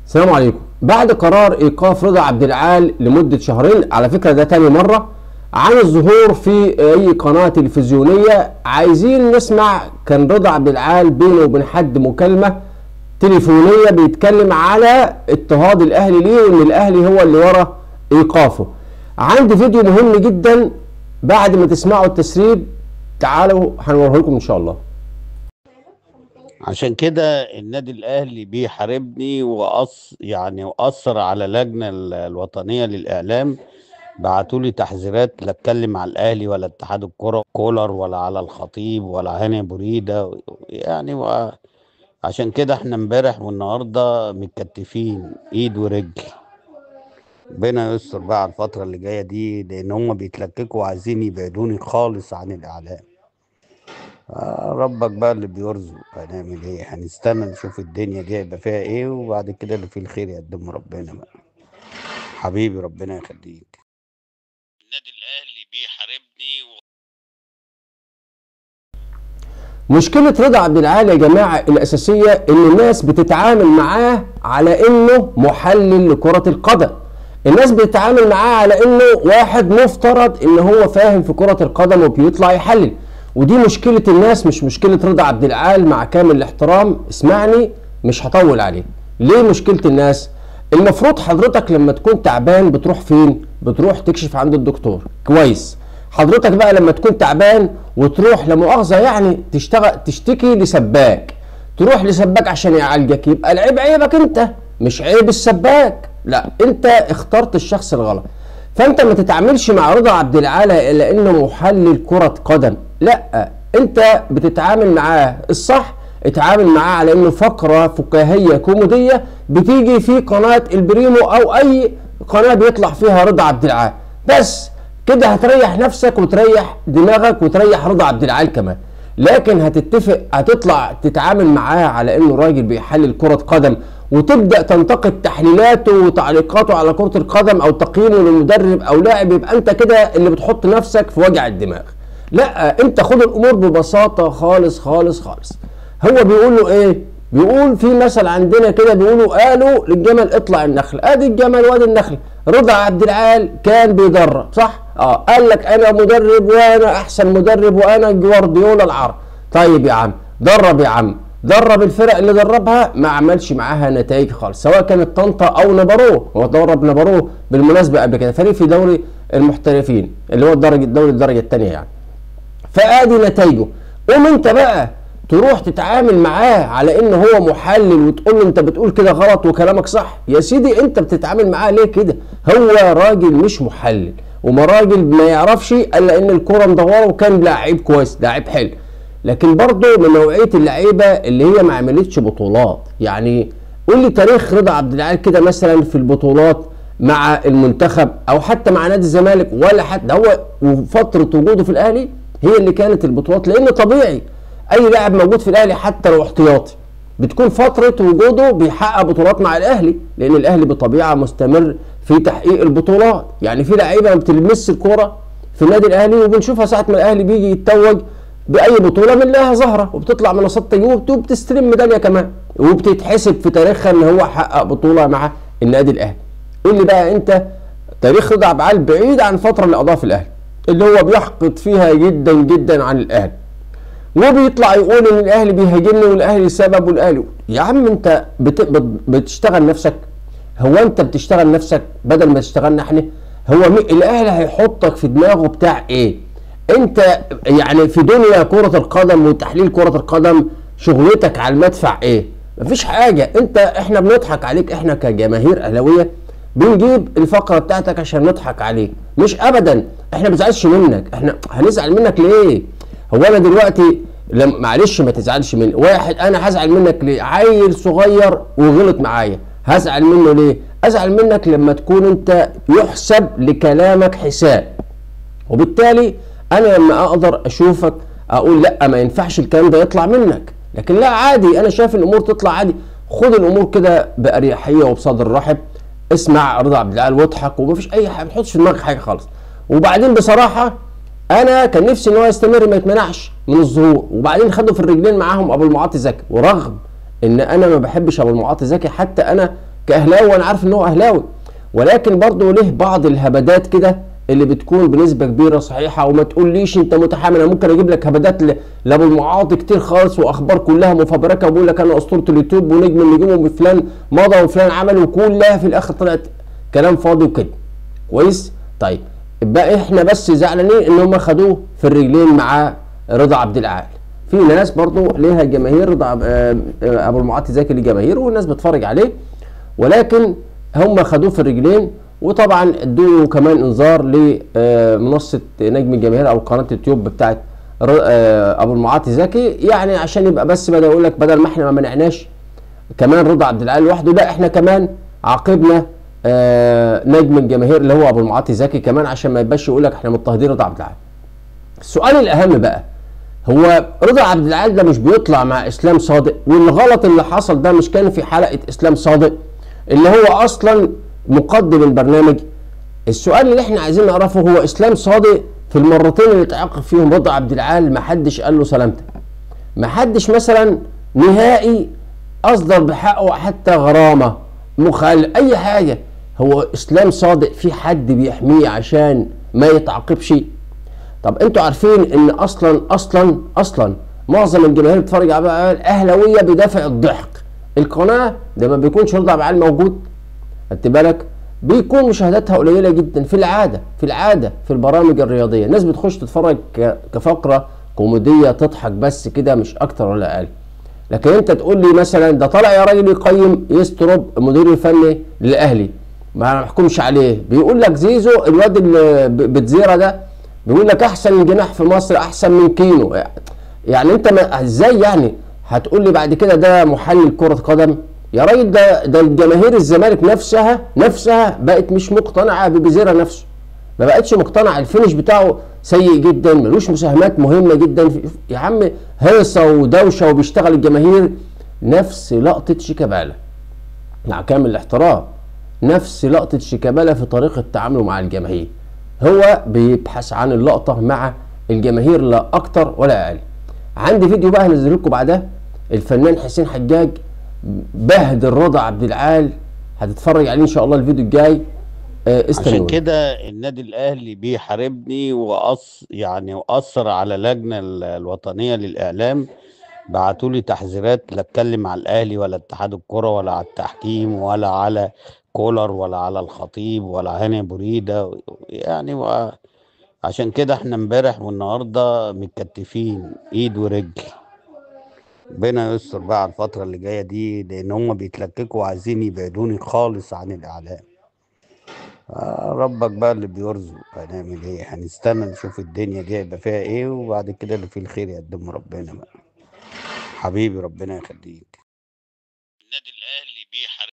السلام عليكم. بعد قرار ايقاف رضا عبد العال لمده شهرين، على فكره ده تاني مره، عن الظهور في اي قناه تلفزيونيه، عايزين نسمع كان رضا عبد العال بينه وبين حد مكالمه تليفونيه بيتكلم على اضطهاد الاهلي ليه وان الاهلي هو اللي ورا ايقافه. عندي فيديو مهم جدا بعد ما تسمعوا التسريب، تعالوا هنوريه لكم ان شاء الله. عشان كده النادي الاهلي بيحاربني وأثر على اللجنه الوطنيه للاعلام، بعتوا لي تحذيرات لا اتكلم على الاهلي ولا اتحاد الكره كولر ولا على الخطيب ولا هاني بريده عشان كده احنا امبارح والنهارده متكتفين ايد ورجل. ربنا يستر بقى على الفتره اللي جايه دي، لان هم بيتلككوا وعايزين يبعدوني خالص عن الاعلام. ربك بقى اللي بيرزق، هنعمل ايه؟ هنستنى نشوف الدنيا دي هيبقى فيها ايه، وبعد كده اللي فيه الخير يقدمه ربنا بقى. حبيبي ربنا يخليك. النادي الاهلي بيحاربني مشكلة رضا عبد العال يا جماعة الأساسية إن الناس بتتعامل معاه على إنه محلل لكرة القدم. الناس بتتعامل معاه على إنه واحد مفترض إن هو فاهم في كرة القدم وبيطلع يحلل، ودي مشكلة الناس مش مشكلة رضا عبد العال. مع كامل الاحترام اسمعني، مش هطول عليه. ليه مشكلة الناس؟ المفروض حضرتك لما تكون تعبان بتروح فين؟ بتروح تكشف عند الدكتور، كويس. حضرتك بقى لما تكون تعبان وتروح لمؤاخذة يعني تشتكي لسباك، تروح لسباك عشان يعالجك، يبقى العيب عيبك انت مش عيب السباك. لا، انت اخترت الشخص الغلط. فانت ما تتعاملش مع رضا عبد العال الا انه محلل كرة قدم، لا، انت بتتعامل معاه الصح. اتعامل معاه على انه فقرة فكاهية كوميدية بتيجي في قناة البريمو او اي قناة بيطلع فيها رضا عبد العال، بس كده هتريح نفسك وتريح دماغك وتريح رضا عبد العال كمان. لكن هتتفق هتطلع تتعامل معاه على انه راجل بيحلل كرة قدم وتبدأ تنتقد تحليلاته وتعليقاته على كرة القدم او تقييمه للمدرب او لاعب، يبقى انت كده اللي بتحط نفسك في وجع الدماغ. لا، انت خد الامور ببساطة خالص خالص خالص. هو بيقول له ايه؟ بيقول في مثل عندنا كده بيقولوا قالوا للجمل اطلع النخل، ادي الجمل وادي النخل. رضا عبد العال كان بيدرب صح؟ قال لك انا مدرب وانا احسن مدرب وانا جوارديولا العرب. طيب يا عم درب، يا عم درب الفرق اللي دربها ما عملش معاها نتائج خالص، سواء كانت طنطا او نبروه. هو درب نبروه بالمناسبه قبل كده، فريق في دوري المحترفين اللي هو الدوري الدرجه الثانيه يعني. فادي نتائجه. قوم انت بقى تروح تتعامل معاه على ان هو محلل وتقول له انت بتقول كده غلط وكلامك صح. يا سيدي انت بتتعامل معاه ليه كده؟ هو راجل مش محلل، وما راجل ما يعرفش الا ان الكوره مدوره، وكان لاعب كويس لاعب حلو، لكن برضه من نوعيه اللعيبه اللي هي ما عملتش بطولات. يعني قول لي تاريخ رضا عبد العال كده مثلا في البطولات مع المنتخب او حتى مع نادي الزمالك، ولا حتى هو وفتره وجوده في الاهلي هي اللي كانت البطولات. لان طبيعي اي لاعب موجود في الاهلي حتى لو احتياطي بتكون فتره وجوده بيحقق بطولات مع الاهلي، لان الاهلي بطبيعه مستمر في تحقيق البطولات. يعني في لعيبه ما بتلمس الكوره في النادي الاهلي وبنشوفها ساعه ما الاهلي بيجي يتوج باي بطوله بنلاقيها ظاهره وبتطلع منصات تجوب وبتستلم ميداليه كمان، وبتتحسب في تاريخها ان هو حقق بطوله مع النادي الاهلي. قول لي بقى انت تاريخ رضا عبد العال بعيد عن الفتره اللي قضاها في الاهلي، اللي هو بيحقد فيها جدا جدا عن الاهلي، وبيطلع يقول ان الاهلي بيهاجمني والاهلي سبب والاهلي. يا عم انت بتشتغل نفسك. هو انت بتشتغل نفسك بدل ما تشتغلنا احنا؟ هو الاهلي هيحطك في دماغه بتاع ايه؟ انت يعني في دنيا كرة القدم وتحليل كرة القدم شغلتك على المدفع ايه؟ مفيش حاجة. احنا بنضحك عليك، احنا كجماهير اهلاوية بنجيب الفقرة بتاعتك عشان نضحك عليك، مش ابدا. احنا ما بنزعلش منك، احنا هنزعل منك ليه؟ هو انا دلوقتي معلش ما تزعلش مني، واحد انا هزعل منك ليه؟ عيل صغير وغلط معايا هزعل منه ليه؟ ازعل منك لما تكون انت يحسب لكلامك حساب، وبالتالي انا لما اقدر اشوفك اقول لا ما ينفعش الكلام ده يطلع منك. لكن لا عادي، انا شايف الامور تطلع عادي. خد الامور كده باريحيه وبصدر رحب، اسمع رضا عبد العال واضحك ومفيش اي حاجه، ما تحطش في دماغك حاجه خالص. وبعدين بصراحه انا كان نفسي ان هو يستمر ما يتمنعش من الظهور. وبعدين خدوا في الرجلين معاهم ابو المعاطي زكي، ورغم ان انا ما بحبش ابو المعاطي زكي، حتى انا كاهلاوي وانا عارف ان هو اهلاوي، ولكن برضه له بعض الهبدات كده اللي بتكون بنسبه كبيره صحيحه. وما تقوليش انت متحامل، انا ممكن اجيب لك هبدات لابو المعاطي كتير خالص واخبار كلها مفبركه، وبقول لك انا اسطوره اليوتيوب ونجم النجوم وفلان مضى وفلان عمل، وكلها في الاخر طلعت كلام فاضي وكده. كويس؟ طيب بقى احنا بس زعلانين ان هم خدوه في الرجلين مع رضا عبد العال. في ناس برضه ليها جماهير، رضا ابو المعاطي زكي ليه جماهير والناس بتتفرج عليه، ولكن هم خدوه في الرجلين. وطبعا ادوا كمان انذار لمنصه نجم الجماهير او قناه اليوتيوب بتاعت ابو المعاطي زكي، يعني عشان يبقى بس بدأ يقول لك بدل ما احنا ما منعناش كمان رضا عبد العال لوحده، لا احنا كمان عاقبنا نجم الجماهير اللي هو ابو المعاطي زكي كمان، عشان ما يبقاش يقول لك احنا مضطهدين رضا عبد العال. السؤال الاهم بقى، هو رضا عبد العال ده مش بيطلع مع اسلام صادق؟ والغلط اللي حصل ده مش كان في حلقه اسلام صادق اللي هو اصلا مقدم البرنامج؟ السؤال اللي احنا عايزين نعرفه هو اسلام صادق في المرتين اللي اتعاقب فيهم رضا عبد العال ما حدش قال له سلامتك، ما حدش مثلا نهائي اصدر بحقه حتى غرامه اي حاجه. هو اسلام صادق في حد بيحميه عشان ما يتعاقبش؟ طب انتوا عارفين ان اصلا معظم الجماهير بتتفرج على الاهلاويه بدافع الضحك. القناه ده ما بيكونش رضا عبد العال موجود، خدت بالك، بيكون مشاهداتها قليله جدا في العاده في البرامج الرياضيه. الناس بتخش تتفرج كفقره كوميديه تضحك بس كده، مش اكتر ولا اقل. لكن انت تقول لي مثلا ده طالع يا راجل يقيم يسترب المدير الفني للاهلي ما نحكمش عليه، بيقول لك زيزو الواد اللي بتزيره ده بيقول لك احسن جناح في مصر، احسن من كينو. يعني انت ازاي يعني هتقول لي بعد كده ده محلل كرة قدم؟ يا راجل ده الجماهير الزمالك نفسها بقت مش مقتنعة ببزيرة نفسه، ما بقتش مقتنعة. الفينش بتاعه سيء جدا، ملوش مساهمات مهمة جدا يا عم، هيصة ودوشة وبيشتغل الجماهير. نفس لقطة شيكابالا مع كامل الاحترام، نفس لقطة شيكابالا في طريقة تعامله مع الجماهير. هو بيبحث عن اللقطة مع الجماهير لا أكتر ولا أقل. عندي فيديو بقى هنزل لكم بعدها، الفنان حسين حجاج بهدل رضا عبد العال، هتتفرج عليه إن شاء الله الفيديو الجاي. عشان استنوا. كده النادي الاهلي بيحاربني وأثر على اللجنه الوطنيه للاعلام، بعتوا لي تحذيرات لا اتكلم على الاهلي ولا اتحاد الكره ولا على التحكيم ولا على كولر ولا على الخطيب ولا هاني بريده يعني. عشان كده احنا امبارح والنهارده متكتفين ايد ورجل. ربنا يستر بقى على الفتره اللي جايه دي، لان هم بيتلككوا وعايزين يبعدوني خالص عن الاعلام. ربك بقى اللي بيرزق، هنعمل ايه؟ هنستنى نشوف الدنيا دي هيبقى فيها ايه، وبعد كده اللي فيه الخير يقدمه ربنا بقى. حبيبي ربنا يخليك.